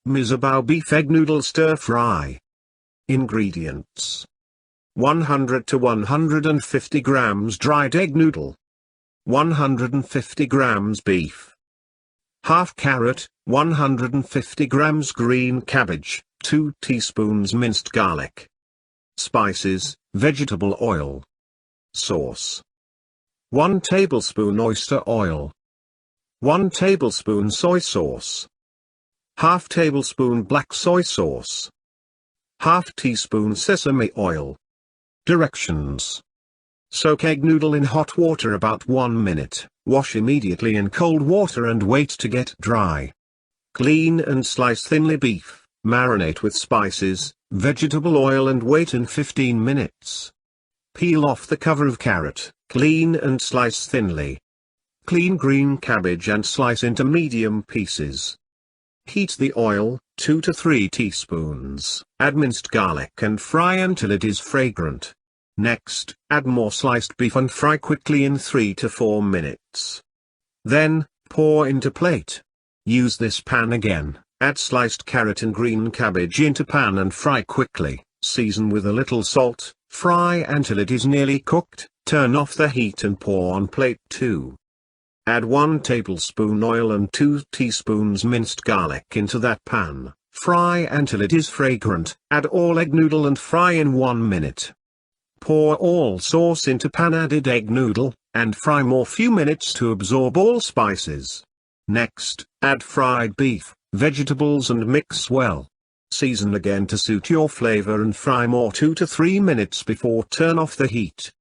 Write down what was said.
Miso beef egg noodle stir fry. Ingredients: 100 to 150 grams dried egg noodle, 150 grams beef, half carrot, 150 grams green cabbage, 2 teaspoons minced garlic. Spices, vegetable oil. Sauce: 1 tablespoon oyster oil, 1 tablespoon soy sauce, half tablespoon black soy sauce, half teaspoon sesame oil. Directions: soak egg noodle in hot water about 1 minute, wash immediately in cold water and wait to get dry. Clean and slice thinly beef, marinate with spices, vegetable oil and wait in 15 minutes. Peel off the cover of carrot, clean and slice thinly. Clean green cabbage and slice into medium pieces. Heat the oil, 2 to 3 teaspoons, add minced garlic and fry until it is fragrant. Next, add more sliced beef and fry quickly in 3 to 4 minutes. Then, pour into plate. Use this pan again, add sliced carrot and green cabbage into pan and fry quickly, season with a little salt, fry until it is nearly cooked, turn off the heat and pour on plate 2. Add 1 tablespoon oil and 2 teaspoons minced garlic into that pan, fry until it is fragrant, add all egg noodle and fry in 1 minute. Pour all sauce into pan, added egg noodle, and fry more few minutes to absorb all spices. Next, add fried beef, vegetables and mix well. Season again to suit your flavor and fry more 2 to 3 minutes before turn off the heat.